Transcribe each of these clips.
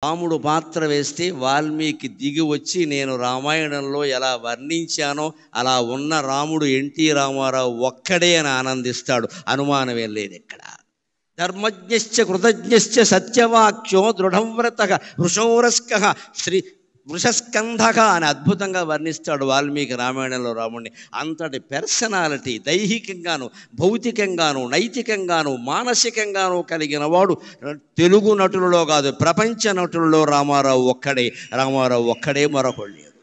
రాముడు పాత్ర వేస్తే వాల్మీకి దిగి వచ్చి నేను రామాయణంలో ఎలా వర్ణించానో అలా ఉన్న రాముడు ఎన్టీ రామారావు ఒక్కడే అని ఆనందిస్తాడు. అనుమానమే లేదు ఇక్కడ. ధర్మజ్ఞశ్చ కృతజ్ఞశ్చ సత్యవాక్యో దృఢవ్రతః వృషోరస్కః శ్రీ వృషస్కంధక అని అద్భుతంగా వర్ణిస్తాడు వాల్మీకి రామాయణంలో రాముడిని. అంతటి పర్సనాలిటీ దైహికంగాను భౌతికంగాను నైతికంగాను మానసికంగాను కలిగిన వాడు తెలుగు నటులలో కాదు ప్రపంచ నటులలో రామారావు ఒక్కడే మరొకడు లేడు.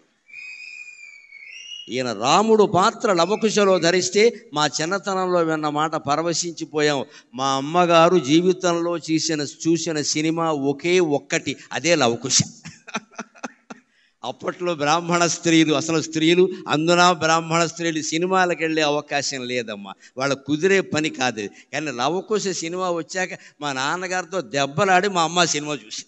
ఈయన రాముడు పాత్ర లవకుశలో ధరిస్తే మా చిన్నతనంలో విన్న మాట పరవశించిపోయాం. మా అమ్మగారు జీవితంలో చూసిన సినిమా ఒకే ఒక్కటి, అదే లవకుశ. అప్పట్లో బ్రాహ్మణ స్త్రీలు, అసలు స్త్రీలు అందున బ్రాహ్మణ స్త్రీలు సినిమాలకు వెళ్ళే అవకాశం లేదమ్మా, వాళ్ళకు కుదిరే పని కాదు. కానీ లవకుశ సినిమా వచ్చాక మా నాన్నగారితో దెబ్బలాడి మా అమ్మ సినిమా చూసి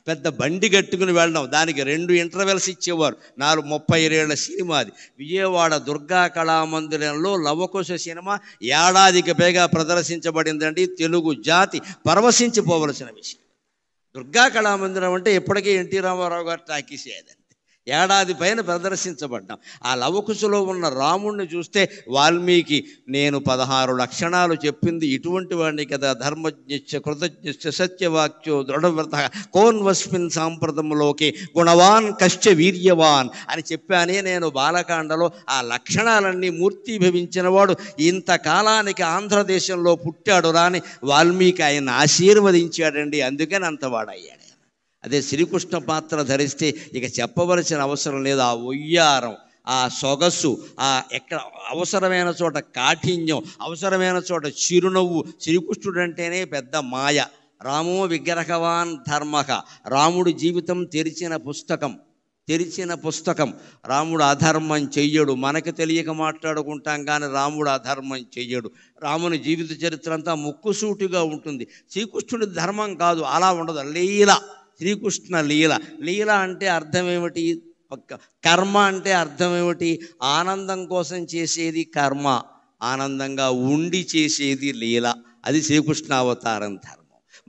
పెద్ద బండి కట్టుకుని వెళ్ళడం. దానికి 2 ఇంటర్వెల్స్ ఇచ్చేవారు. 37 ఏళ్ల సినిమా అది. విజయవాడ దుర్గా కళామందిరంలో లవకుశ సినిమా ఏడాదికి పైగా ప్రదర్శించబడిందండి. తెలుగు జాతి పరవశించిపోవలసిన విషయం. దుర్గా కళామందిరం అంటే ఇప్పటికీ ఎన్టీ రామారావు గారు టాకీస్ అదండి. ఏడాది పైన ప్రదర్శించబడ్డాం. ఆ లవకుశలో ఉన్న రాముణ్ణి చూస్తే వాల్మీకి నేను 16 లక్షణాలు చెప్పింది ఇటువంటి వాడిని కదా. ధర్మజ్ఞశ్చ కృతజ్ఞశ్చ సత్యవాక్యో దృఢవ్రతః కోన్వస్మిన్ సాంప్రదంలోకి గుణవాన్ కశ్చ వీర్యవాన్ అని చెప్పానే నేను బాలకాండలో. ఆ లక్షణాలన్నీ మూర్తిభవించిన వాడు ఇంతకాలానికి ఆంధ్రదేశంలో పుట్టాడు రాని వాల్మీకి ఆయన ఆశీర్వదించాడండి. అందుకని అంతవాడయ్యాడు. అదే శ్రీకృష్ణ పాత్ర ధరిస్తే ఇక చెప్పవలసిన అవసరం లేదు. ఆ ఒయ్యారం, ఆ సొగసు, ఆ ఎక్కడ అవసరమైన చోట కాఠిన్యం, అవసరమైన చోట చిరునవ్వు. శ్రీకృష్ణుడు అంటేనే పెద్ద మాయ. రామో విగ్రహవాన్ ధర్మః. రాముడి జీవితం తెరిచిన పుస్తకం. రాముడు అధర్మం చెయ్యడు. మనకు తెలియక మాట్లాడుకుంటాం కానీ రాముడు అధర్మం చెయ్యడు. రాముని జీవిత చరిత్ర అంతా ముక్కుసూటిగా ఉంటుంది. శ్రీకృష్ణుడి ధర్మం కాదు, అలా ఉండదు. లీల, శ్రీకృష్ణ లీల. లీల అంటే అర్థం ఏమిటి? కర్మ అంటే అర్థం ఏమిటి? ఆనందం కోసం చేసేది కర్మ, ఆనందంగా ఉండి చేసేది లీల. అది శ్రీకృష్ణ అవతారం ధర్మం.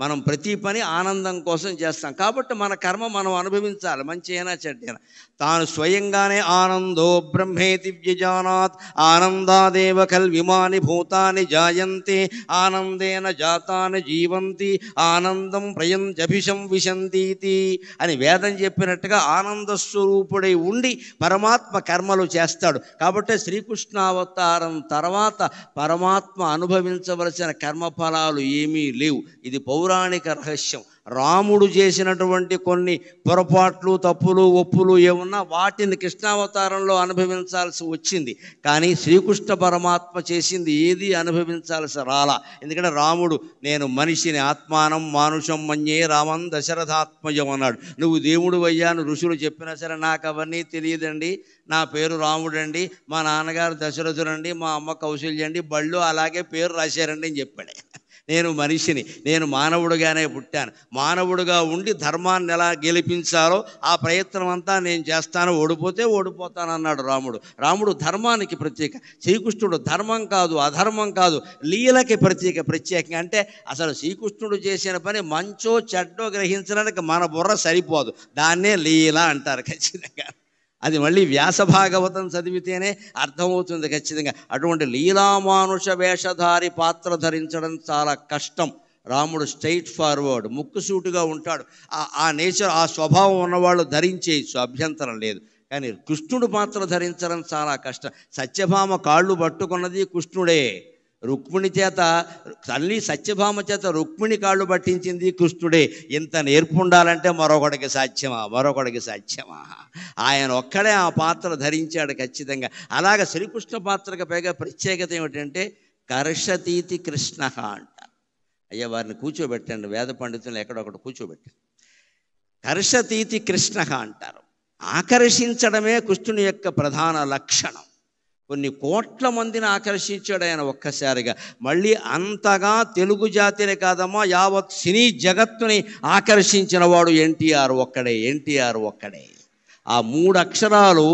మనం ప్రతి పని ఆనందం కోసం చేస్తాం కాబట్టి మన కర్మ మనం అనుభవించాలి, మంచి అయినా చెడ్డైనా. తాను స్వయంగానే ఆనందో బ్రహ్మేతి వ్యజానాత్ ఆనందాదేవ కల్విమాని భూతాని జాయంతే ఆనందేన జాతాని జీవంతి ఆనందం ప్రయంజభిషం విశంతీతి అని వేదం చెప్పినట్టుగా ఆనంద స్వరూపుడై ఉండి పరమాత్మ కర్మలు చేస్తాడు. కాబట్టి శ్రీకృష్ణావతారం తర్వాత పరమాత్మ అనుభవించవలసిన కర్మఫలాలు ఏమీ లేవు. ఇది పౌరాణిక రహస్యం. రాముడు చేసినటువంటి కొన్ని పొరపాట్లు, తప్పులు, ఒప్పులు ఏమున్నా వాటిని కృష్ణావతారంలో అనుభవించాల్సి వచ్చింది. కానీ శ్రీకృష్ణ పరమాత్మ చేసింది ఏది అనుభవించాల్సి రాలా. ఎందుకంటే రాముడు నేను మనిషిని ఆత్మానం మానుషం మన్యే రామం దశరథాత్మజం అన్నాడు. నువ్వు దేవుడు అయ్యాను ఋషులు చెప్పినా సరే నాకు అవన్నీ తెలియదండి. నా పేరు రాముడండి, మా నాన్నగారు దశరథుడండి, మా అమ్మ కౌశల్య అండి, బళ్ళు అలాగే పేరు రాశారండి అని చెప్పాడు. నేను మనిషిని, నేను మానవుడిగానే పుట్టాను. మానవుడిగా ఉండి ధర్మాన్ని ఎలా గెలిపించాలో ఆ ప్రయత్నం అంతా నేను చేస్తాను. ఓడిపోతే ఓడిపోతాను అన్నాడు రాముడు. రాముడు ధర్మానికి ప్రత్యేక. శ్రీకృష్ణుడు ధర్మం కాదు, అధర్మం కాదు, లీలకి ప్రత్యేకంగా. అంటే అసలు శ్రీకృష్ణుడు చేసిన పని మంచో చెడ్డో గ్రహించడానికి మన బుర్ర సరిపోదు. దాన్నే లీల అంటారు ఖచ్చితంగా. అది మళ్ళీ వ్యాస భాగవతం చదివితేనే అర్థమవుతుంది ఖచ్చితంగా. అటువంటి లీలామానుష వేషధారి పాత్ర ధరించడం చాలా కష్టం. రాముడు స్ట్రైట్ ఫార్వర్డ్, ముక్కుసూటిగా ఉంటాడు. ఆ నేచర్, ఆ స్వభావం ఉన్నవాళ్ళు ధరించేయచ్చు, అభ్యంతరం లేదు. కానీ కృష్ణుడు పాత్ర ధరించడం చాలా కష్టం. సత్యభామ కాళ్ళు పట్టుకున్నది కృష్ణుడే. రుక్మిణి చేత, తల్లి సత్యభామ చేత రుక్మిణి కాళ్ళు పట్టించింది కృష్ణుడే. ఇంత నేర్పు ఉండాలంటే మరొకడికి సాధ్యమా? ఆయన ఒక్కడే ఆ పాత్ర ధరించాడు ఖచ్చితంగా. అలాగ శ్రీకృష్ణ పాత్రకు పైగా ప్రత్యేకత ఏమిటంటే కర్షతీతి కృష్ణ అంటారు. అయ్యా వారిని కూర్చోబెట్టండి, వేద పండితులు ఎక్కడొకటి కూర్చోబెట్టండి. కర్షతీతి కృష్ణ అంటారు. ఆకర్షించడమే కృష్ణుని యొక్క ప్రధాన లక్షణం. కొన్ని కోట్ల మందిని ఆకర్షించాడు ఆయన ఒక్కసారిగా. మళ్ళీ అంతగా తెలుగు జాతిని కాదమ్మా, యావత్ సినీ జగత్తుని ఆకర్షించిన వాడు ఎన్టీఆర్ ఒక్కడే. ఆ 3 అక్షరాలు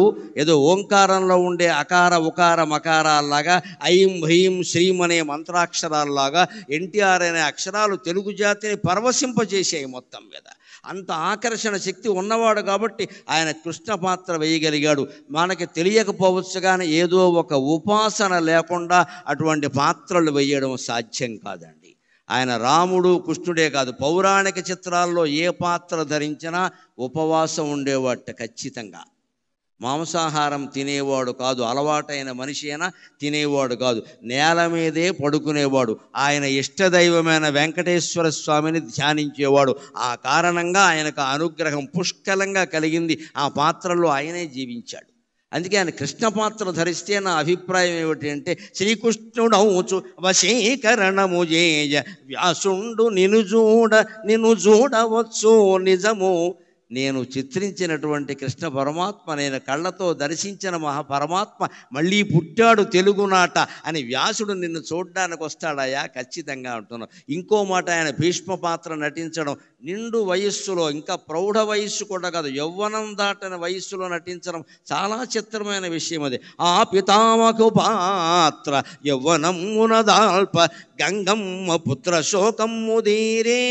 ఏదో ఓంకారంలో ఉండే అకార ఉకార మకారాల్లాగా, ఐం హ్రీం శ్రీం అనే మంత్రాక్షరాల్లాగా ఎన్టీఆర్ అనే అక్షరాలు తెలుగు జాతిని పరవశింపజేసాయి మొత్తం మీద. అంత ఆకర్షణ శక్తి ఉన్నవాడు కాబట్టి ఆయన కృష్ణ పాత్ర వేయగలిగాడు. మనకి తెలియకపోవచ్చు కానీ ఏదో ఒక ఉపాసన లేకుండా అటువంటి పాత్రలు వేయడం సాధ్యం కాదండి. ఆయన రాముడు కృష్ణుడే కాదు, పౌరాణిక చిత్రాల్లో ఏ పాత్ర ధరించినా ఉపవాసం ఉండేవాట ఖచ్చితంగా. మాంసాహారం తినేవాడు కాదు, అలవాటైన మనిషి అయినా తినేవాడు కాదు, నేల మీదే పడుకునేవాడు. ఆయన ఇష్టదైవమైన వెంకటేశ్వర స్వామిని ధ్యానించేవాడు. ఆ కారణంగా ఆయనకు అనుగ్రహం పుష్కలంగా కలిగింది. ఆ పాత్రలో ఆయనే జీవించాడు. అందుకే ఆయన కృష్ణ పాత్ర ధరిస్తే నా అభిప్రాయం ఏమిటి అంటే, శ్రీకృష్ణుడౌచు వశీకరణము చేయ వ్యాసుండు నిన్ను చూడవచ్చు నిజము. నేను చిత్రించినటువంటి కృష్ణ పరమాత్మ, నేను కళ్ళతో దర్శించిన పరమాత్మ మళ్ళీ పుట్టాడు తెలుగునాట అని వ్యాసుడు నిన్ను చూడ్డానికి వస్తాడయా? ఖచ్చితంగా అంటున్నాను. ఇంకో మాట, ఆయన భీష్మ పాత్ర నటించడం నిండు వయస్సులో, ఇంకా ప్రౌఢ వయస్సు కూడా కాదు, యవ్వనం దాటిన వయస్సులో నటించడం చాలా చిత్రమైన విషయం అది. ఆ పితామకు పాత్ర యవ్వనమునదాల్ప గంగమ్మ పుత్ర శోకమ్ము దీరే.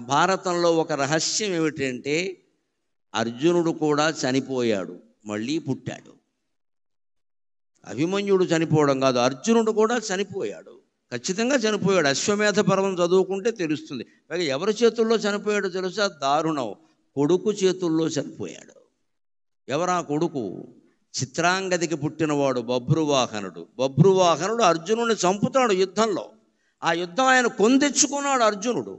భారతంలో ఒక రహస్యం ఏమిటంటే, అర్జునుడు కూడా చనిపోయాడు, మళ్ళీ పుట్టాడు. అభిమన్యుడు చనిపోవడం కాదు, అర్జునుడు కూడా చనిపోయాడు, ఖచ్చితంగా చనిపోయాడు. అశ్వమేధ పర్వం చదువుకుంటే తెలుస్తుంది. పైగా ఎవరి చేతుల్లో చనిపోయాడో తెలుసా? దారుణం, కొడుకు చేతుల్లో చనిపోయాడు. ఎవరా కొడుకు? చిత్రాంగదికి పుట్టినవాడు బభ్రువాహనుడు. బభ్రువాహనుడు అర్జునుడిని చంపుతాడు యుద్ధంలో. ఆ యుద్ధం ఆయన కొందెచ్చుకున్నాడు అర్జునుడు.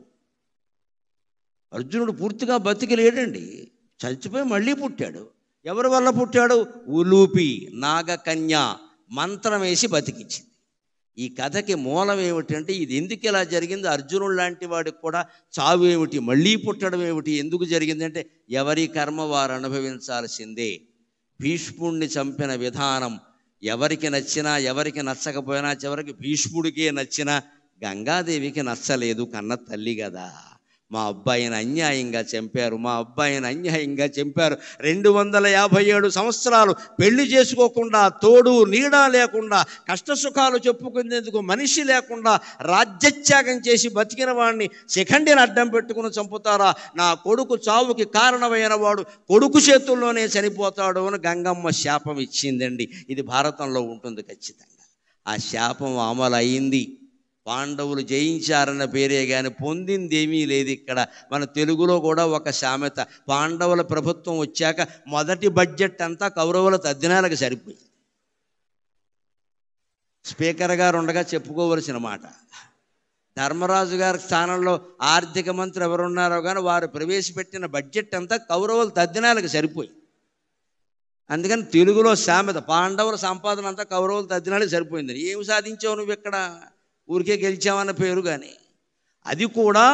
అర్జునుడు పూర్తిగా బతికి లేడండి, చచ్చిపోయి మళ్ళీ పుట్టాడు. ఎవరి వల్ల పుట్టాడు? ఉలూపి నాగకన్య మంత్రం వేసి బతికించింది. ఈ కథకి మూలం ఏమిటంటే, ఇది ఎందుకు ఇలా జరిగింది, అర్జునుడు లాంటి వాడికి కూడా చావు ఏమిటి, మళ్ళీ పుట్టడం ఏమిటి, ఎందుకు జరిగిందంటే, ఎవరి కర్మ వారు అనుభవించాల్సిందే. భీష్ముడిని చంపిన విధానం ఎవరికి నచ్చినా ఎవరికి నచ్చకపోయినా, చివరికి భీష్ముడికే నచ్చినా గంగాదేవికి నచ్చలేదు, కన్న తల్లి కదా. మా అబ్బాయిని అన్యాయంగా చంపారు, 257 సంవత్సరాలు పెళ్లి చేసుకోకుండా, తోడు నీడ లేకుండా, కష్టసుఖాలు చెప్పుకునేందుకు మనిషి లేకుండా రాజ్యత్యాగం చేసి బతికిన వాడిని శిఖండిని అడ్డం పెట్టుకుని చంపుతారా? నా కొడుకు చావుకి కారణమైన వాడు కొడుకు చేతుల్లోనే చనిపోతాడు అని గంగమ్మ శాపం ఇచ్చిందండి. ఇది భారతంలో ఉంటుంది ఖచ్చితంగా. ఆ శాపం అమలైంది. పాండవులు జయించారన్న పేరే కానీ పొందిందేమీ లేదు. ఇక్కడ మన తెలుగులో కూడా ఒక సామెత, పాండవుల ప్రభుత్వం వచ్చాక మొదటి బడ్జెట్ అంతా కౌరవుల తద్దినాలకు సరిపోయింది. స్పీకర్ గారు ఉండగా చెప్పుకోవలసిన మాట. ధర్మరాజు గారి స్థానంలో ఆర్థిక మంత్రి ఎవరున్నారో కానీ వారు ప్రవేశపెట్టిన బడ్జెట్ అంతా కౌరవుల తద్దినాలకు సరిపోయింది. అందుకని తెలుగులో సామెత, పాండవుల సంపాదన అంతా కౌరవుల తద్దినాలకు సరిపోయిందని. ఏమి సాధించావు నువ్వు ఇక్కడ? ఊరికే గెలిచామన్న పేరు. కానీ అది కూడా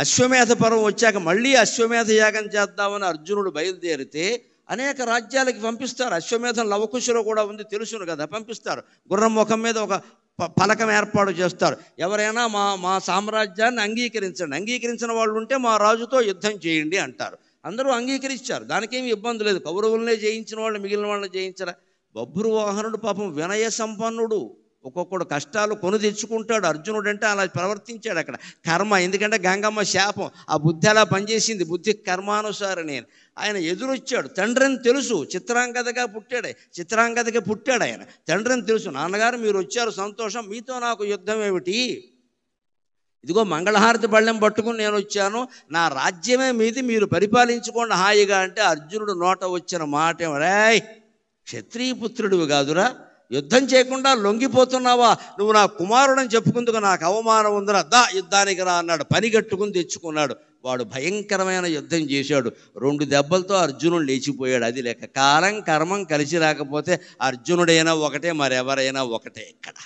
అశ్వమేధ పర్వం వచ్చాక మళ్ళీ అశ్వమేధ యాగం చేద్దామని అర్జునుడు బయలుదేరితే అనేక రాజ్యాలకి పంపిస్తారు. అశ్వమేధం లవకుశలో కూడా ఉంది, తెలుసును కదా, పంపిస్తారు. గుర్రం ముఖం మీద ఒక పలకం ఏర్పాటు చేస్తారు. ఎవరైనా మా సామ్రాజ్యాన్ని అంగీకరించిన వాళ్ళు ఉంటే మా రాజుతో యుద్ధం చేయండి అంటారు. అందరూ అంగీకరించారు, దానికేమి ఇబ్బంది లేదు. కౌరవులనే జయించిన వాళ్ళు మిగిలిన వాళ్ళని జయించరా? బభ్రువాహనుడు పాపం వినయ సంపన్నుడు, ఒక్కొక్కడు కష్టాలు కొని తెచ్చుకుంటాడు. అర్జునుడు అంటే అలా ప్రవర్తించాడు. అక్కడ కర్మ, ఎందుకంటే గంగమ్మ శాపం, ఆ బుద్ధి అలా పనిచేసింది, బుద్ధి కర్మానుసారం. ఆయన ఎదురొచ్చాడు, తండ్రిని తెలుసు, చిత్రాంగదగా పుట్టాడు ఆయన. తండ్రిని తెలుసు, నాన్నగారు మీరు వచ్చారు సంతోషం, మీతో నాకు యుద్ధం ఏమిటి, ఇదిగో మంగళహారతి పళ్ళెం పట్టుకుని నేను వచ్చాను, నా రాజ్యమే మీది, మీరు పరిపాలించుకోండి హాయిగా అంటే అర్జునుడు నోట వచ్చిన మాట ఏమరాయ్, క్షత్రియపుత్రుడివి కాదురా, యుద్ధం చేయకుండా లొంగిపోతున్నావా, నువ్వు నా కుమారుడని చెప్పుకుందుకు నాకు అవమానం ఉందిరా, దా యుద్ధానికి రా అన్నాడు. పని కట్టుకుని తెచ్చుకున్నాడు. వాడు భయంకరమైన యుద్ధం చేశాడు. 2 దెబ్బలతో అర్జునుడు లేచిపోయాడు. అది లెక్క. కాలం కర్మం కలిసి రాకపోతే అర్జునుడైనా ఒకటే, మరెవరైనా ఒకటే ఇక్కడ.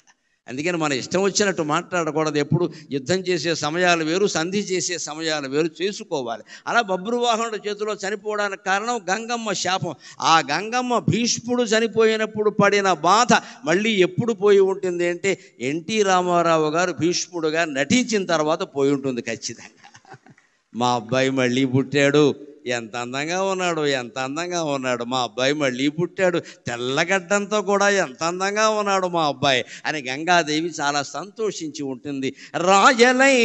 అందుకని మన ఇష్టం వచ్చినట్టు మాట్లాడకూడదు. ఎప్పుడు యుద్ధం చేసే సమయాలు వేరు, సంధి చేసే సమయాలు వేరు చేసుకోవాలి. అలా బభ్రువాహనుడి చేతిలో చనిపోవడానికి కారణం గంగమ్మ శాపం. ఆ గంగమ్మ భీష్ముడు చనిపోయినప్పుడు పడిన బాధ మళ్ళీ ఎప్పుడు పోయి ఉంటుంది అంటే, ఎన్టీ రామారావు గారు భీష్ముడుగా నటించిన తర్వాత పోయి ఉంటుంది ఖచ్చితంగా. మా అబ్బాయి మళ్ళీ పుట్టాడు, ఎంత అందంగా ఉన్నాడు, ఎంత అందంగా ఉన్నాడు మా అబ్బాయి, మళ్ళీ పుట్టాడు, తెల్లగడ్డంతో కూడా ఎంత అందంగా ఉన్నాడు మా అబ్బాయి అని గంగాదేవి చాలా సంతోషించి ఉంటుంది. రాయలై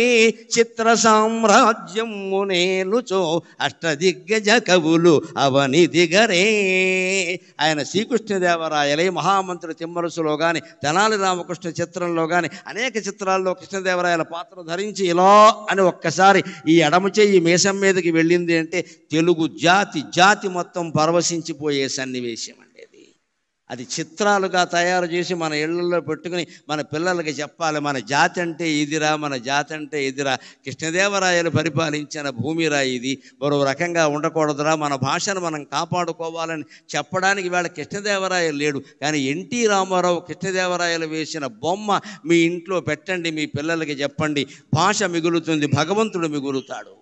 చిత్ర సామ్రాజ్యము నేలుచో అష్టదిగ్గజ కవులు అవని దిగరే. ఆయన శ్రీకృష్ణదేవరాయలై మహామంత్రి తిమ్మరసులో కానీ, తెనాలి రామకృష్ణ చిత్రంలో కానీ, అనేక చిత్రాల్లో కృష్ణదేవరాయల పాత్ర ధరించి ఇలా అని ఒక్కసారి ఈ ఎడమ చెయ్యి మీసం మీదకి వెళ్ళింది అంటే తెలుగు జాతి మొత్తం పరవశించిపోయే సన్నివేశం అండి. అది చిత్రాలుగా తయారు చేసి మన ఇళ్లలో పెట్టుకుని మన పిల్లలకి చెప్పాలి, మన జాతి అంటే ఇదిరా, మన జాతి అంటే ఇదిరా, కృష్ణదేవరాయలు పరిపాలించిన భూమిరా ఇది, మరో రకంగా ఉండకూడదురా, మన భాషను మనం కాపాడుకోవాలని చెప్పడానికి వేళ కృష్ణదేవరాయలు లేడు. కానీ ఎన్టీ రామారావు కృష్ణదేవరాయలు వేసిన బొమ్మ మీ ఇంట్లో పెట్టండి, మీ పిల్లలకి చెప్పండి, భాష మిగులుతుంది, భగవంతుడు మిగులుతాడు.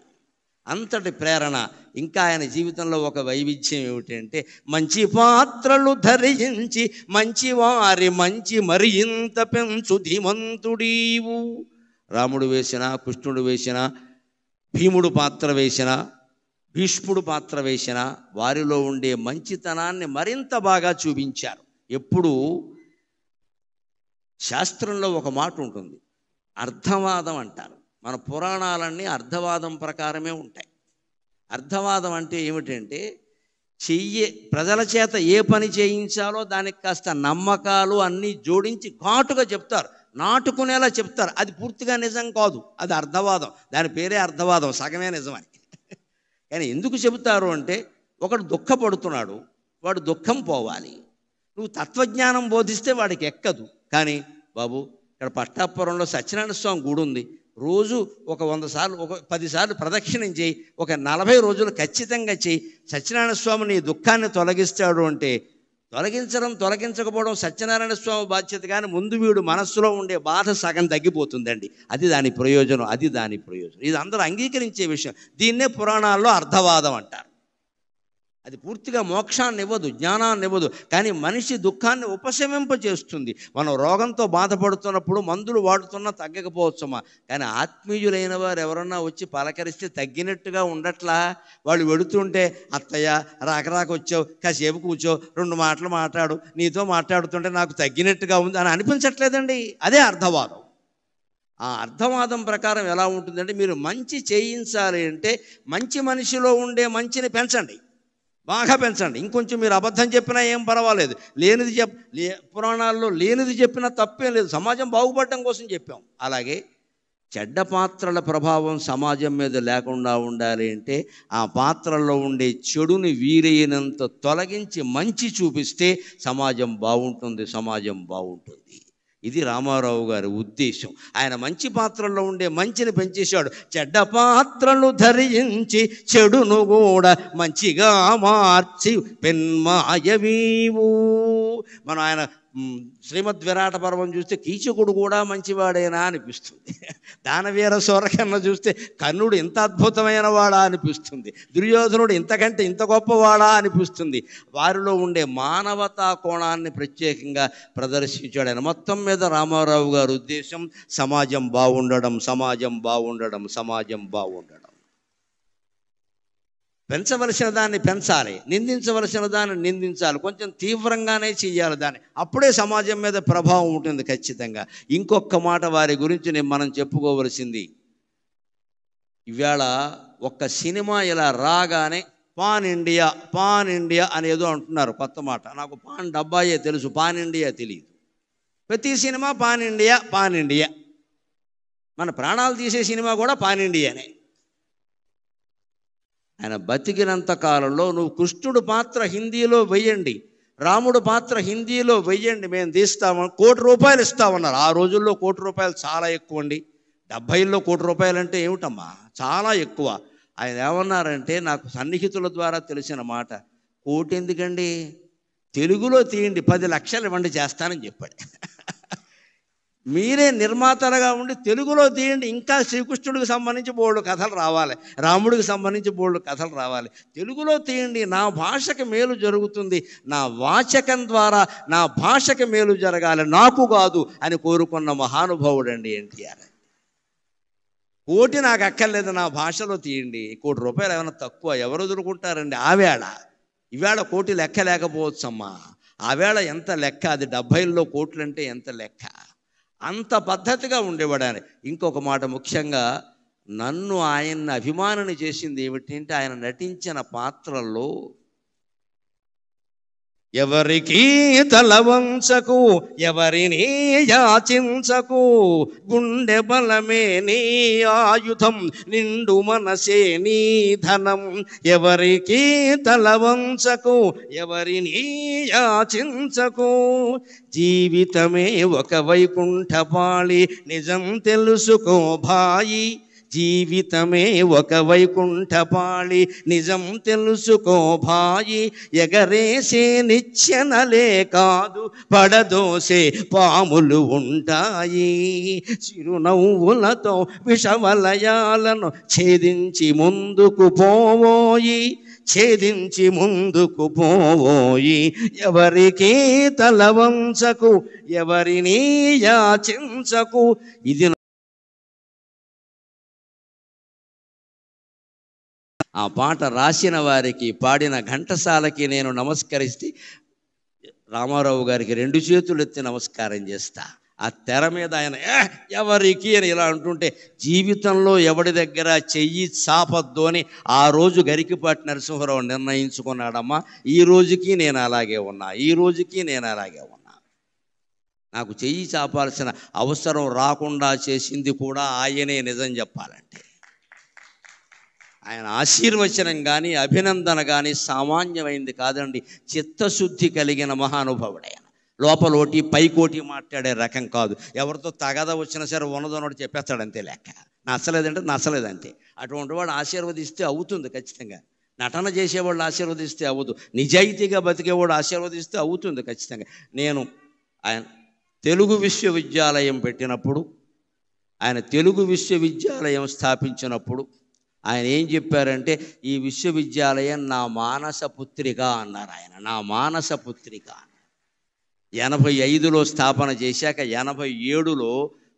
అంతటి ప్రేరణ. ఇంకా ఆయన జీవితంలో ఒక వైవిధ్యం ఏమిటంటే మంచి పాత్రలు ధరించి మంచివారి మంచి మరి ఇంత పెంచు ధీమంతుడీవు. రాముడు వేసిన, కృష్ణుడు వేసిన, భీముడు పాత్ర వేసిన, భీష్ముడు పాత్ర వేసిన వారిలో ఉండే మంచితనాన్ని మరింత బాగా చూపించారు. ఎప్పుడు శాస్త్రంలో ఒక మాట ఉంటుంది, అర్థవాదం అంటారు. మన పురాణాలన్నీ అర్థవాదం ప్రకారమే ఉంటాయి. అర్థవాదం అంటే ఏమిటంటే ప్రజల చేత ఏ పని చేయించాలో దానికి కాస్త నమ్మకాలు అన్నీ జోడించి ఘాటుగా చెప్తారు, నాటుకునేలా చెప్తారు. అది పూర్తిగా నిజం కాదు, అది అర్థవాదం. దాని పేరే అర్థవాదం, సగమే నిజమని. కానీ ఎందుకు చెబుతారు అంటే ఒకడు దుఃఖపడుతున్నాడు, వాడు దుఃఖం పోవాలి. నువ్వు తత్వజ్ఞానం బోధిస్తే వాడికి ఎక్కదు. కానీ బాబు ఇక్కడ పట్టాపురంలో సత్యనారాయణ స్వామి గుడి ఉంది, రోజు ఒక 100 సార్లు, ఒక 10 సార్లు ప్రదక్షిణం చేయి, ఒక 40 రోజులు ఖచ్చితంగా చేయి, సత్యనారాయణ స్వామి నీ దుఃఖాన్ని తొలగిస్తాడు అంటే తొలగించకపోవడం సత్యనారాయణ స్వామి బాధ్యత. కానీ ముందు వీడు మనస్సులో ఉండే బాధ సగం తగ్గిపోతుందండి. అది దాని ప్రయోజనం. ఇది అందరూ అంగీకరించే విషయం. దీన్నే పురాణాల్లో అర్థవాదం అంటారు. అది పూర్తిగా మోక్షాన్ని ఇవ్వదు, జ్ఞానాన్ని ఇవ్వదు, కానీ మనిషి దుఃఖాన్ని ఉపశమింపజేస్తుంది. మనం రోగంతో బాధపడుతున్నప్పుడు మందులు వాడుతున్నా తగ్గకపోవచ్చమ్మా, కానీ ఆత్మీయులైన వారు ఎవరన్నా వచ్చి పలకరిస్తే తగ్గినట్టుగా ఉండట్లా. వాళ్ళు వెడుతుంటే అత్తయ్య రాక వచ్చావు, కాసేపు కూర్చో, 2 మాటలు మాట్లాడు, నీతో మాట్లాడుతుంటే నాకు తగ్గినట్టుగా ఉంది అని అనిపించట్లేదండి. అదే అర్థవాదం. ఆ అర్థవాదం ప్రకారం ఎలా ఉంటుందంటే మీరు మంచి చేయించాలి అంటే మంచి మనిషిలో ఉండే మంచిని పెంచండి, బాగా పెంచండి. ఇంకొంచెం మీరు అబద్ధం చెప్పినా ఏం పర్వాలేదు, పురాణాల్లో లేనిది చెప్పినా తప్పేం లేదు, సమాజం బాగుపడటం కోసం చెప్పాం. అలాగే చెడ్డ పాత్రల ప్రభావం సమాజం మీద లేకుండా ఉండాలి అంటే ఆ పాత్రల్లో ఉండే చెడుని వీలైనంత తొలగించి మంచి చూపిస్తే సమాజం బాగుంటుంది. ఇది రామారావు గారి ఉద్దేశం. ఆయన మంచి పాత్రల్లో ఉండే మంచిని పెంచేశాడు. చెడ్డ పాత్రలు ధరించి చెడును కూడా మంచిగా మార్చి పెన్మాయవీవు. మనం ఆయన శ్రీమద్ విరాట పర్వం చూస్తే కీచకుడు కూడా మంచివాడేనా అనిపిస్తుంది, దానవీర సూరకర్ణ చూస్తే కర్ణుడు ఇంత అద్భుతమైన వాడా అనిపిస్తుంది, దుర్యోధనుడు ఇంతకంటే ఇంత గొప్పవాడా అనిపిస్తుంది. వారిలో ఉండే మానవతా కోణాన్ని ప్రత్యేకంగా ప్రదర్శించాడు ఆయన. మొత్తం మీద రామారావు గారి ఉద్దేశం సమాజం బాగుండడం. పెంచవలసిన దాన్ని పెంచాలి, నిందించవలసిన దాన్ని నిందించాలి, కొంచెం తీవ్రంగానే చెయ్యాలి దాన్ని, అప్పుడే సమాజం మీద ప్రభావం ఉంటుంది ఖచ్చితంగా. ఇంకొక మాట వారి గురించి మనం చెప్పుకోవలసింది, ఇవాళ ఒక్క సినిమా ఇలా రాగానే పాన్ ఇండియా అనేదో అంటున్నారు కొత్త మాట. నాకు పాన్ డబ్బాయే తెలుసు, పాన్ ఇండియా తెలియదు. ప్రతి సినిమా పాన్ ఇండియా. మన ప్రాణాలు తీసే సినిమా కూడా పాన్ ఇండియానే. ఆయన బతికినంత కాలంలో నువ్వు కృష్ణుడు పాత్ర హిందీలో వెయ్యండి, రాముడు పాత్ర హిందీలో వెయ్యండి, మేము తీస్తాము, ₹1 కోటి ఇస్తామన్నారు. ఆ రోజుల్లో ₹1 కోటి చాలా ఎక్కువ అండి. 70లో ₹1 కోటి అంటే ఏమిటమ్మా, చాలా ఎక్కువ. ఆయన ఏమన్నారంటే, నాకు సన్నిహితుల ద్వారా తెలిసిన మాట, 1 కోటి ఎందుకండి, తెలుగులో తీయండి, 10 లక్షలు ఇవ్వండి చేస్తానని చెప్పాడు. మీరే నిర్మాతలుగా ఉండి తెలుగులో తీయండి, ఇంకా శ్రీకృష్ణుడికి సంబంధించి బోల్డు కథలు రావాలి, రాముడికి సంబంధించి బోల్డు కథలు రావాలి, తెలుగులో తీయండి, నా భాషకి మేలు జరుగుతుంది, నా వాచకం ద్వారా నా భాషకి మేలు జరగాలి, నాకు కాదు అని కోరుకున్న మహానుభావుడు అండి ఎన్టీఆర్. కోటి నాకు అక్కర్లేదు, నా భాషలో తీయండి. ₹1,00,00,000 ఏమైనా తక్కువ? ఎవరు వదులుకుంటారండి? ఆవేళ ఈవేళ కోటి లెక్క లేకపోవచ్చమ్మా. ఆవేళ ఎంత లెక్క, అది 70లో కోట్లు అంటే ఎంత లెక్క. అంత పద్ధతిగా ఉండేవాడు ఆయన. ఇంకొక మాట, ముఖ్యంగా నన్ను ఆయన్ని అభిమానిని చేసింది ఏమిటంటే ఆయన నటించిన పాత్రల్లో ఎవరికి తల వంచకు, ఎవరిని యాచించకు, గుండె బలమే నీ ఆయుధం, నిండు మనసే నీ ధనం. ఎవరికి తల వంచకు, ఎవరిని యాచించకు, జీవితమే ఒక వైకుంఠపాళి, నిజం తెలుసుకో భాయి. జీవితమే ఒక వైకుంఠపాళి, నిజం తెలుసుకో భాయి. ఎగరేసే నిచ్చెనలే కాదు, పడదోసే పాములు ఉంటాయి. చిరునవ్వులతో విషవలయాలను ఛేదించి ముందుకు పోవోయి, ఛేదించి ముందుకు పోవోయి. ఎవరికి తల వంచకు, ఎవరిని యాచించకు. ఇది ఆ పాట రాసిన వారికి, పాడిన ఘంటసాలకి నేను నమస్కరిస్తే రామారావు గారికి 2 చేతులు ఎత్తి నమస్కారం చేస్తా. ఆ తెర మీద ఆయన ఎవరికి అని ఇలా అంటుంటే జీవితంలో ఎవడి దగ్గర చెయ్యి చాపద్దు అని ఆ రోజు గరికిపాటి నరసింహారావు నిర్ణయించుకున్నాడమ్మా. ఈ రోజుకి నేను అలాగే ఉన్నా, ఈ రోజుకి నేను అలాగే ఉన్నా. నాకు చెయ్యి చాపాల్సిన అవసరం రాకుండా చేసింది కూడా ఆయనే, నిజం చెప్పాలంటే. ఆయన ఆశీర్వచనం కానీ అభినందన కానీ సామాన్యమైంది కాదండి. చిత్తశుద్ధి కలిగిన మహానుభావుడైన. లోపలోటి పైకోటి మాట్లాడే రకం కాదు. ఎవరితో తగద వచ్చినా సరే ఉన్నదొన్నోటి చెప్పేస్తాడు, అంతే లెక్క. నచ్చలేదంటే నచ్చలేదంతే. అటువంటి వాడు ఆశీర్వదిస్తే అవుతుంది ఖచ్చితంగా. నటన చేసేవాళ్ళు ఆశీర్వదిస్తే అవ్వదు, నిజాయితీగా బతికేవాడు ఆశీర్వదిస్తే అవుతుంది ఖచ్చితంగా. నేను ఆయన తెలుగు విశ్వవిద్యాలయం పెట్టినప్పుడు, ఆయన తెలుగు విశ్వవిద్యాలయం స్థాపించినప్పుడు ఆయన ఏం చెప్పారంటే, ఈ విశ్వవిద్యాలయం నా మానస పుత్రిక అన్నారు ఆయన. నా మానస పుత్రిక. 85లో స్థాపన చేశాక 87లో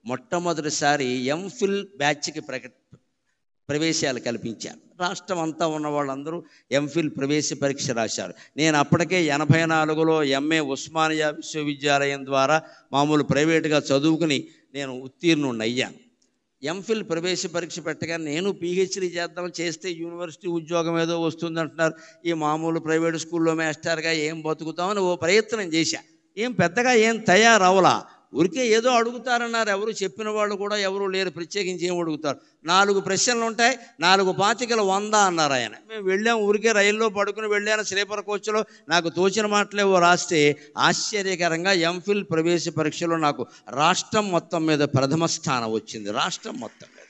మొట్టమొదటిసారి ఎంఫిల్ బ్యాచ్కి ప్రవేశాలు కల్పించారు. రాష్ట్రం అంతా ఉన్న వాళ్ళందరూ ఎంఫిల్ ప్రవేశ పరీక్ష రాశారు. నేను అప్పటికే 84లో ఎంఏ ఉస్మానియా విశ్వవిద్యాలయం ద్వారా మామూలు ప్రైవేటుగా చదువుకుని నేను ఉత్తీర్ణుడిని అయ్యాను. ఎంఫిల్ ప్రవేశ పరీక్ష పెట్టగా నేను పీహెచ్డీ చేద్దాం, చేస్తే యూనివర్సిటీ ఉద్యోగం ఏదో వస్తుందంటున్నారు, ఈ మామూలు ప్రైవేట్ స్కూల్లో మాస్టర్గా ఏం బతుకుతామని ఓ ప్రయత్నం చేశా. ఏం పెద్దగా ఏం తయారవలా, ఊరికే ఏదో అడుగుతారన్నారు. ఎవరు చెప్పిన వాళ్ళు కూడా ఎవరు లేరు, ప్రత్యేకించి ఏం అడుగుతారు. 4 ప్రశ్నలు ఉంటాయి, 4 పాతికలు 100 అన్నారు ఆయన. మేము వెళ్ళాం, ఊరికే రైల్లో పడుకుని వెళ్ళాను స్లీపర్ కోచ్లో. నాకు తోచిన మాటలేవో రాస్తే ఆశ్చర్యకరంగా ఎంఫిల్ ప్రవేశ పరీక్షలో నాకు రాష్ట్రం మొత్తం మీద ప్రథమ స్థానం వచ్చింది. రాష్ట్రం మొత్తం మీద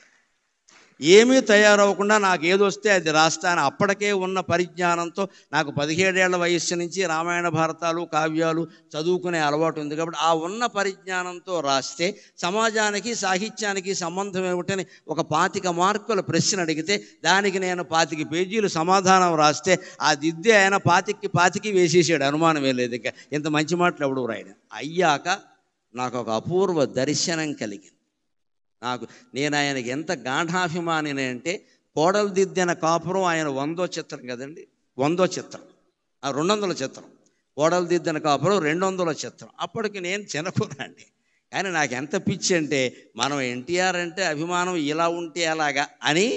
ఏమీ తయారవకుండా నాకు ఏదొస్తే అది రాస్తాను. అప్పటికే ఉన్న పరిజ్ఞానంతో నాకు 17 ఏళ్ల వయస్సు నుంచి రామాయణ భారతాలు కావ్యాలు చదువుకునే అలవాటు ఉంది కాబట్టి ఆ ఉన్న పరిజ్ఞానంతో రాస్తే సమాజానికి సాహిత్యానికి సంబంధం ఏమిటని ఒక 25 మార్కుల ప్రశ్న అడిగితే దానికి నేను 25 పేజీలు సమాధానం రాస్తే ఆ దిద్దే ఆయన 25 వేసేసాడు. అనుమానం లేదు. ఇంకా ఇంత మంచి మాటలు ఎవడు రాయడం. అయ్యాక నాకు ఒక అపూర్వ దర్శనం కలిగింది. నేను ఆయనకి ఎంత గాఢాభిమానిని అంటే, కోడలు దిద్దిన కాపురం ఆయన 100వ చిత్రం కదండి, 100వ చిత్రం, 200ల చిత్రం. కోడలు దిద్దిన కాపురం 200ల చిత్రం. అప్పటికి నేను చిన్నకురాండి. కానీ నాకు ఎంత పిచ్చి అంటే, మనం ఎన్టీఆర్ అంటే అభిమానం ఇలా ఉంటే అలాగా అని.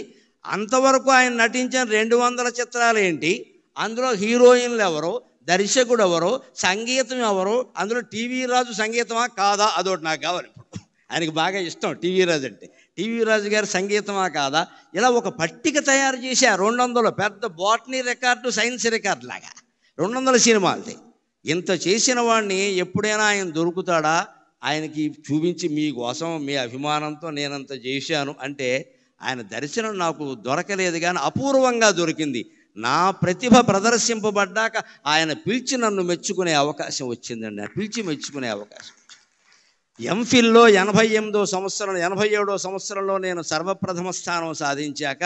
అంతవరకు ఆయన నటించిన 200 చిత్రాలు ఏంటి, అందులో హీరోయిన్లు ఎవరో, దర్శకుడు ఎవరో, సంగీతం ఎవరో, అందులో టీవీ రాజు సంగీతమా కాదా, అదొకటి నాకు కావాలి. ఆయనకి బాగా ఇష్టం టీవీ రాజు అంటే. టీవీ రాజు గారి సంగీతమా కాదా, ఇలా ఒక పట్టిక తయారు చేసి ఆ 200 పెద్ద బాటనీ రికార్డు, సైన్స్ రికార్డు లాగా 200 సినిమాలది. ఇంత చేసిన వాడిని ఎప్పుడైనా ఆయన దొరుకుతాడా, ఆయనకి చూపించి మీకోసం మీ అభిమానంతో నేనంత చేశాను అంటే ఆయన దర్శనం నాకు దొరకలేదు. కానీ అపూర్వంగా దొరికింది. నా ప్రతిభ ప్రదర్శింపబడ్డాక ఆయన పిలిచి నన్ను మెచ్చుకునే అవకాశం వచ్చిందండి. పిలిచి మెచ్చుకునే అవకాశం. ఎంఫిల్లో 87వ సంవత్సరంలో నేను సర్వప్రథమ స్థానం సాధించాక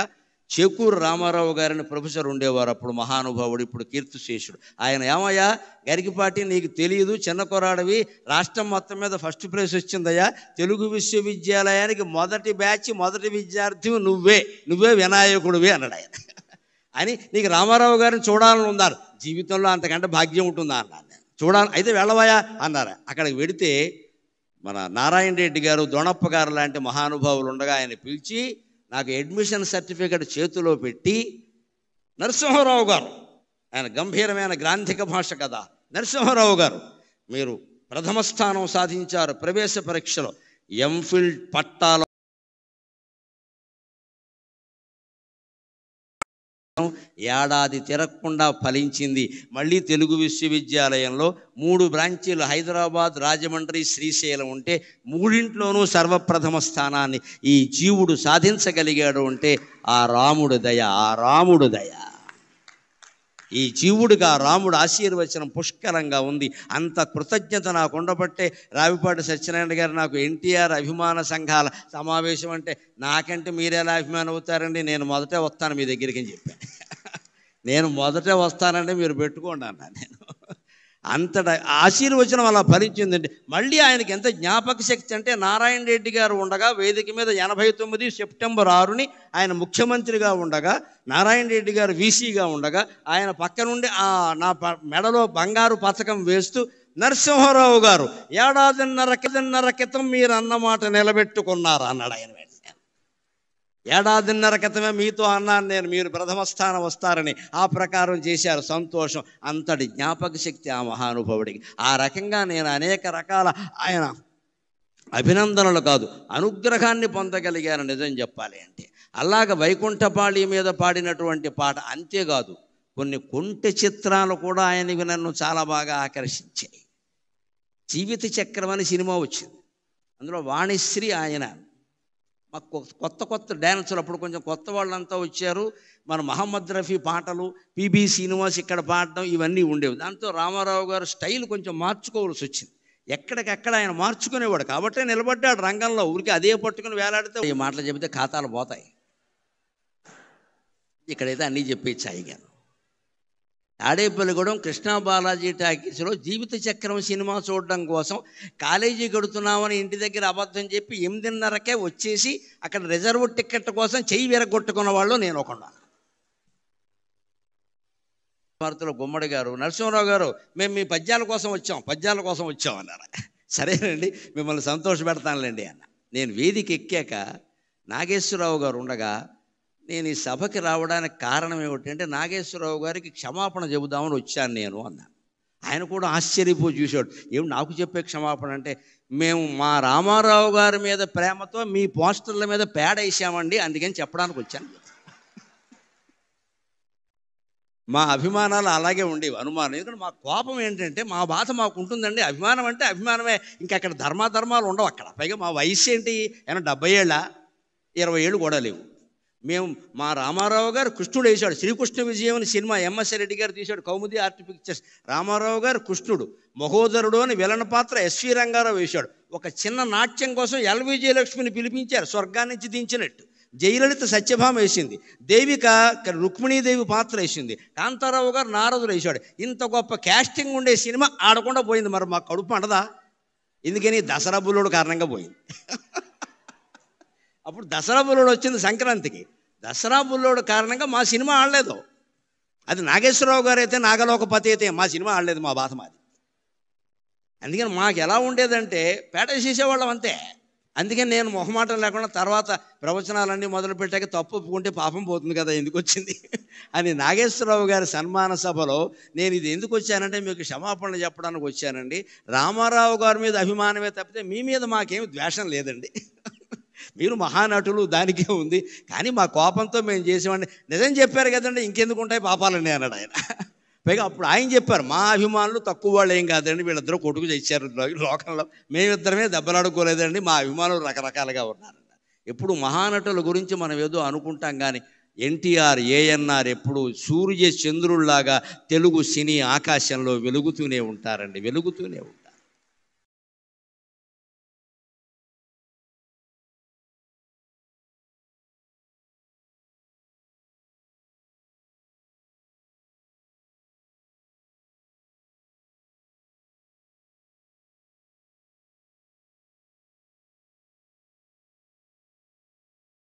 చేకూరు రామారావు గారిని ప్రొఫెసర్ ఉండేవారు అప్పుడు, మహానుభావుడు, ఇప్పుడు కీర్తిశేషుడు. ఆయన ఏమయ్యా గరికిపాటి, నీకు తెలియదు, చిన్న కొరాడవి, రాష్ట్రం మొత్తం మీద ఫస్ట్ ప్రైజ్ వచ్చిందయ్యా, తెలుగు విశ్వవిద్యాలయానికి మొదటి బ్యాచ్ మొదటి విద్యార్థి నువ్వే వినాయకుడివి అన్నాడు ఆయన. అని నీకు రామారావు గారిని చూడాలని ఉన్నారు, జీవితంలో అంతకంటే భాగ్యం ఉంటుందా అన్నాను. చూడాలి, అయితే వెళ్ళవయా అన్నారు. అక్కడికి వెడితే మన నారాయణ రెడ్డి గారు, దొణప్ప గారు లాంటి మహానుభావులు ఉండగా ఆయన పిలిచి నాకు అడ్మిషన్ సర్టిఫికెట్ చేతిలో పెట్టి, నరసింహారావు గారు, ఆయన గంభీరమైన గ్రాంధిక భాష కదా, నరసింహారావు గారు మీరు ప్రథమ స్థానం సాధించారు ప్రవేశ పరీక్షలో, ఎంఫిల్ పట్టాల ఏడాది తిరగకుండా ఫలించింది. మళ్ళీ తెలుగు విశ్వవిద్యాలయంలో 3 బ్రాంచీలు, హైదరాబాద్, రాజమండ్రి, శ్రీశైలం ఉంటే 3ఇంట్లోనూ సర్వప్రథమ స్థానాన్ని ఈ జీవుడు సాధించగలిగాడు అంటే ఆ రాముడు దయ. ఈ జీవుడిగా రాముడు ఆశీర్వచనం పుష్కలంగా ఉంది. అంత కృతజ్ఞత నాకు ఉండబట్టే రావిపాటి సత్యనారాయణ గారు నాకు ఎన్టీఆర్ అభిమాన సంఘాల సమావేశం అంటే, నాకంటే మీరెలా అభిమానం అవుతారండి, నేను మొదటే వస్తాను మీ దగ్గరికి అని చెప్పాను. నేను మొదటే వస్తానంటే మీరు పెట్టుకోండి అన్నా. నేను అంతటా ఆశీర్వచనం అలా ఫలించిందండి. మళ్ళీ ఆయనకి ఎంత జ్ఞాపక శక్తి అంటే, నారాయణ రెడ్డి గారు ఉండగా వేదిక మీద 89 సెప్టెంబర్ 6ని ఆయన ముఖ్యమంత్రిగా ఉండగా, నారాయణ రెడ్డి గారు వీసీగా ఉండగా, ఆయన పక్క నుండి నా మెడలో బంగారు పథకం వేస్తూ, నరసింహారావు గారు ఏడాదిన్నర క్రితం మీరు అన్నమాట నిలబెట్టుకున్నారు అన్నాడు ఆయన. ఏడాదిన్నర క్రితమే మీతో అన్నాను నేను, మీరు ప్రథమ స్థానం వస్తారని. ఆ ప్రకారం చేశారు, సంతోషం. అంతటి జ్ఞాపక శక్తి ఆ మహానుభావుడికి. ఆ రకంగా నేను అనేక రకాల ఆయన అభినందనలు కాదు, అనుగ్రహాన్ని పొందగలిగాను నిజం చెప్పాలి అంటే. అలాగ వైకుంఠపాళి మీద పాడినటువంటి పాట అంతేకాదు, కొన్ని కొంటె చిత్రాలు కూడా ఆయనవి నన్ను చాలా బాగా ఆకర్షించాయి. జీవిత చక్రం అని సినిమా వచ్చింది, అందులో వాణిశ్రీ ఆయన. మాకు కొత్త డ్యాన్సులు, అప్పుడు కొంచెం కొత్త వాళ్ళంతా వచ్చారు. మన మహమ్మద్ రఫీ పాటలు, పిబి శ్రీనివాస్ ఇక్కడ పాడడం, ఇవన్నీ ఉండేవి. దాంతో రామారావు గారు స్టైల్ కొంచెం మార్చుకోవాల్సి వచ్చింది. ఎక్కడికక్కడ ఆయన మార్చుకునేవాడు కాబట్టే నిలబడ్డాడు రంగంలో. ఊరికి అదే పట్టుకుని వేలాడితే ఈ మాటలు చెబితే ఖాతాలు పోతాయి. ఇక్కడైతే అన్నీ చెప్పేచ్చాయిగాను. తాడేపల్లిగూడెం కృష్ణా బాలాజీ టాకీస్లో జీవిత చక్రం సినిమా చూడడం కోసం కాలేజీ గడుతున్నామని ఇంటి దగ్గర అబద్ధం చెప్పి 8:30కే వచ్చేసి అక్కడ రిజర్వ్ టికెట్ కోసం చెయ్యి విరగొట్టుకున్న వాళ్ళు నేను ఒకన్నాను. భారతిలో గుమ్మడి గారు, నరసింహారావు గారు, మేము మీ పద్యాల కోసం వచ్చాం అన్నారు. సరేనండి, మిమ్మల్ని సంతోషపెడతానులేండి అన్న. నేను వేదిక ఎక్కాక నాగేశ్వరరావు గారు ఉండగా, నేను ఈ సభకి రావడానికి కారణం ఏమిటంటే నాగేశ్వరరావు గారికి క్షమాపణ చెబుదామని వచ్చాను నేను అన్నాను. ఆయన కూడా ఆశ్చర్యపోయి చూశాడు. ఏమి నాకు చెప్పే క్షమాపణ అంటే, మేము మా రామారావు గారి మీద ప్రేమతో మీ పోస్టర్ల మీద పేడ వేసామండి, అందుకని చెప్పడానికి వచ్చాను. మా అభిమానాలు అలాగే ఉండేవి, అనుమానం. ఎందుకంటే మా కోపం ఏంటంటే, మా బాధ మాకు ఉంటుందండి. అభిమానం అంటే అభిమానమే, ఇంకా అక్కడ ధర్మాధర్మాలు ఉండవు అక్కడ. పైగా మా వయసు ఏంటి, ఏమన్నా 70 ఏళ్ళ, 20 ఏళ్ళు కూడా లేవు. మేము మా రామారావు గారు కృష్ణుడు వేశాడు, శ్రీకృష్ణ విజయం అని సినిమా ఎంఎస్ రెడ్డి గారు తీశాడు, కౌముది ఆర్ట్ పిక్చర్స్. రామారావు గారు కృష్ణుడు, మహోదరుడు అని విలన్ పాత్ర ఎస్వి రంగారావు వేశాడు. ఒక చిన్న నాట్యం కోసం ఎల్వి జయలక్ష్మిని పిలిపించారు, స్వర్గాన్ని నుంచి దించినట్టు. జయలలిత సత్యభామ వేసింది, దేవిక రుక్మిణీదేవి పాత్ర వేసింది, కాంతారావు గారు నారదుడు వేశాడు. ఇంత గొప్ప క్యాస్టింగ్ ఉండే సినిమా ఆడకుండా పోయింది. మరి మా కడుపు అంటదా? ఎందుకని? దసరా బుల్లుడు కారణంగా పోయింది. అప్పుడు దసరా బుల్లోడు వచ్చింది సంక్రాంతికి, దసరా బుల్లోడు కారణంగా మా సినిమా ఆడలేదు. అది నాగేశ్వరరావు గారు అయితే, నాగలోకపతి అయితే మా సినిమా ఆడలేదు. మా బాధ మాది. అందుకని మాకు ఎలా ఉండేదంటే పేట చేసేవాళ్ళం అంతే. అందుకని నేను మొహమాటం లేకుండా తర్వాత ప్రవచనాలన్నీ మొదలుపెట్టాక తప్పు ఒప్పుకుంటే పాపం పోతుంది కదా, ఎందుకు వచ్చింది అని నాగేశ్వరరావు గారి సన్మాన సభలో నేను ఇది ఎందుకు వచ్చానంటే మీకు క్షమాపణలు చెప్పడానికి వచ్చానండి. రామారావు గారి మీద అభిమానమే తప్పితే మీ మీద మాకేమి ద్వేషం లేదండి. మీరు మహానటులు, దానికే ఉంది, కానీ మా కోపంతో మేము చేసేవాడిని. నిజం చెప్పారు కదండి, ఇంకెందుకు ఉంటాయి పాపాలండి అన్నాడు ఆయన. పైగా అప్పుడు ఆయన చెప్పారు, మా అభిమానులు తక్కువ వాళ్ళు ఏం కాదండి, వీళ్ళిద్దరూ కొట్టుకు తెచ్చారు లోకంలో, మేమిద్దరమే దెబ్బలాడుకోలేదండి, మా అభిమానులు రకరకాలుగా ఉన్నారంట. ఎప్పుడు మహానటుల గురించి మనం ఏదో అనుకుంటాం కానీ ఎన్టీఆర్, ఏఎన్ఆర్ ఎప్పుడు సూర్య చంద్రుల్లాగా తెలుగు సినీ ఆకాశంలో వెలుగుతూనే ఉంటారండి, వెలుగుతూనే ఉంటారు.